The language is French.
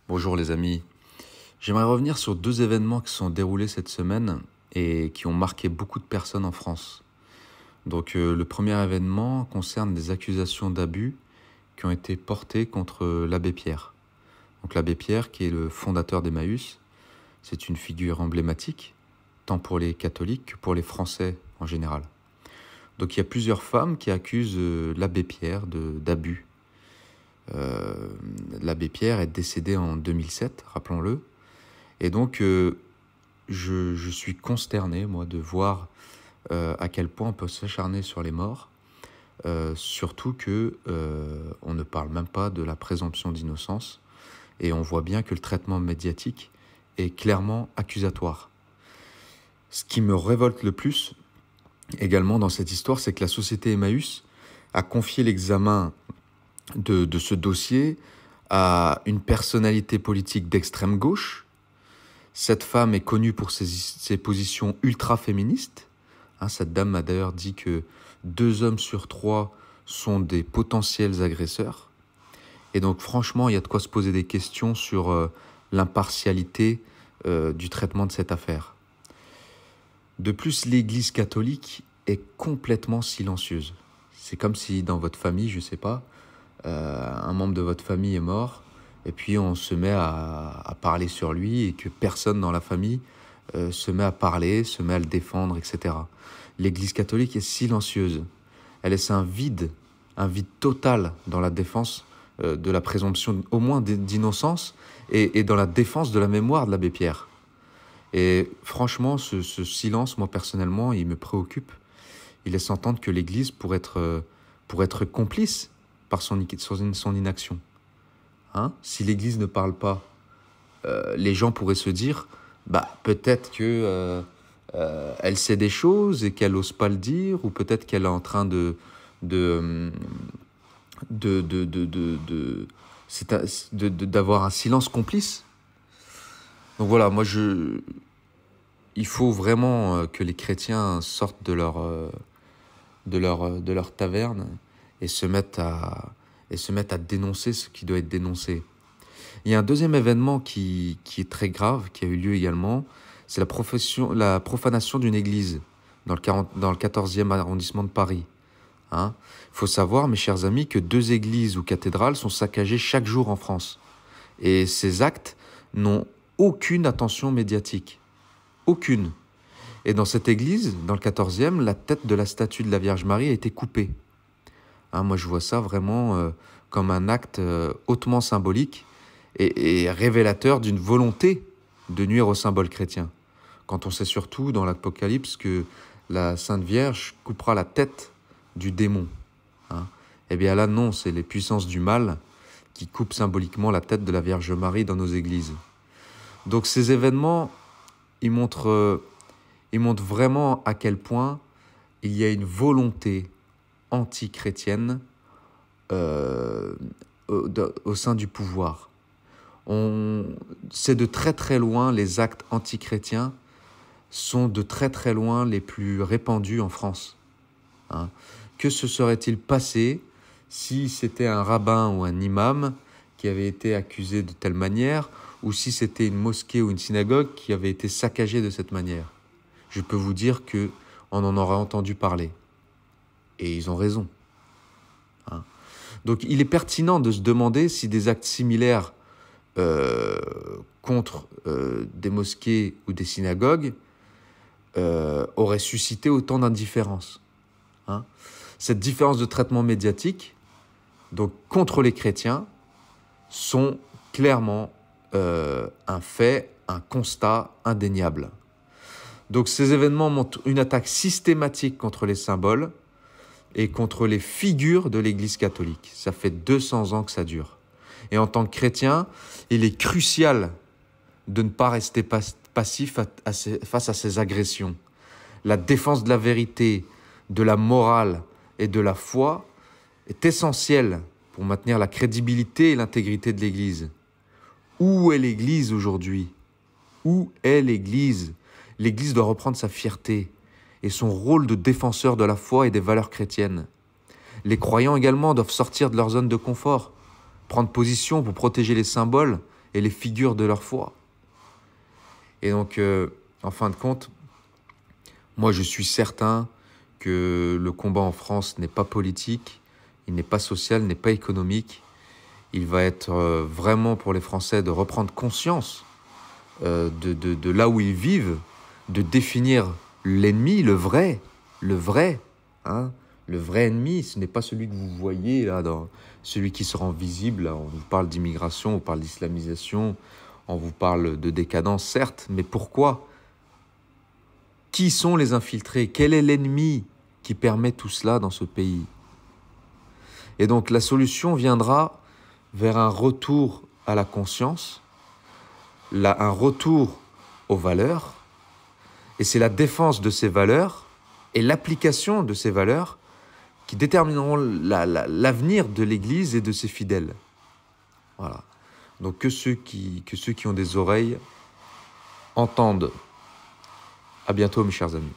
Bonjour les amis. J'aimerais revenir sur deux événements qui se sont déroulés cette semaine et qui ont marqué beaucoup de personnes en France. Le premier événement concerne des accusations d'abus qui ont été portées contre l'abbé Pierre. Donc l'abbé Pierre, qui est le fondateur d'Emmaüs, c'est une figure emblématique, tant pour les catholiques que pour les Français en général. Donc il y a plusieurs femmes qui accusent l'abbé Pierre d'abus. L'abbé Pierre est décédé en 2007, rappelons-le. Et donc, je suis consterné, moi, de voir à quel point on peut s'acharner sur les morts, surtout que on ne parle même pas de la présomption d'innocence, et on voit bien que le traitement médiatique est clairement accusatoire. Ce qui me révolte le plus, également dans cette histoire, c'est que la société Emmaüs a confié l'examen de ce dossier à une personnalité politique d'extrême gauche. Cette femme est connue pour ses positions ultra-féministes. Cette dame m'a d'ailleurs dit que 2 hommes sur 3 sont des potentiels agresseurs. Et donc franchement, il y a de quoi se poser des questions sur l'impartialité du traitement de cette affaire. De plus, l'Église catholique est complètement silencieuse. C'est comme si dans votre famille, je ne sais pas, un membre de votre famille est mort, et puis on se met à parler sur lui, et que personne dans la famille se met à parler, se met à le défendre, etc. L'Église catholique est silencieuse. Elle laisse un vide total dans la défense de la présomption, au moins d'innocence, et dans la défense de la mémoire de l'abbé Pierre. Et franchement, ce silence, moi personnellement, il me préoccupe. Il laisse entendre que l'Église pourrait être complice par son inaction. Si l'Église ne parle pas, les gens pourraient se dire, peut-être que elle sait des choses et qu'elle n'ose pas le dire, ou peut-être qu'elle est en train d'avoir un silence complice. Donc voilà, il faut vraiment que les chrétiens sortent de leur taverne et se mettent à dénoncer ce qui doit être dénoncé. Il y a un deuxième événement qui est très grave, qui a eu lieu également, c'est la profanation d'une église dans le 14e arrondissement de Paris. Il faut savoir, mes chers amis, que 2 églises ou cathédrales sont saccagées chaque jour en France. Et ces actes n'ont aucune attention médiatique. Aucune. Et dans cette église, dans le 14e, la tête de la statue de la Vierge Marie a été coupée. Moi, je vois ça vraiment comme un acte hautement symbolique et révélateur d'une volonté de nuire au symbole chrétien. Quand on sait surtout dans l'Apocalypse que la Sainte Vierge coupera la tête du démon. Eh bien là, non, c'est les puissances du mal qui coupent symboliquement la tête de la Vierge Marie dans nos églises. Donc ces événements, ils montrent vraiment à quel point il y a une volonté anti-chrétienne au sein du pouvoir. C'est de très très loin, les actes anti-chrétiens sont de très très loin les plus répandus en France. Que se serait-il passé si c'était un rabbin ou un imam qui avait été accusé de telle manière, ou si c'était une mosquée ou une synagogue qui avait été saccagée de cette manière? Je peux vous dire qu'on en aurait entendu parler. Et ils ont raison. Donc il est pertinent de se demander si des actes similaires contre des mosquées ou des synagogues auraient suscité autant d'indifférence. Cette différence de traitement médiatique, donc contre les chrétiens, sont clairement un fait, un constat indéniable. Donc ces événements montrent une attaque systématique contre les symboles et contre les figures de l'Église catholique. Ça fait 200 ans que ça dure. Et en tant que chrétien, il est crucial de ne pas rester passif face à ces agressions. La défense de la vérité, de la morale et de la foi est essentielle pour maintenir la crédibilité et l'intégrité de l'Église. Où est l'Église aujourd'hui ? Où est l'Église ? L'Église doit reprendre sa fierté et son rôle de défenseur de la foi et des valeurs chrétiennes. Les croyants également doivent sortir de leur zone de confort, prendre position pour protéger les symboles et les figures de leur foi. Et donc, en fin de compte, moi je suis certain que le combat en France n'est pas politique, il n'est pas social, n'est pas économique. Il va être vraiment pour les Français de reprendre conscience de là où ils vivent, de définir l'ennemi, le vrai, hein, le vrai ennemi. Ce n'est pas celui que vous voyez là, celui qui se rend visible. Là, on vous parle d'immigration, on parle d'islamisation, on vous parle de décadence, certes, mais pourquoi? Qui sont les infiltrés? Quel est l'ennemi qui permet tout cela dans ce pays? Et donc la solution viendra vers un retour à la conscience, un retour aux valeurs, et c'est la défense de ces valeurs et l'application de ces valeurs qui détermineront l'avenir de l'Église et de ses fidèles. Voilà. Donc que ceux qui ont des oreilles entendent. À bientôt mes chers amis.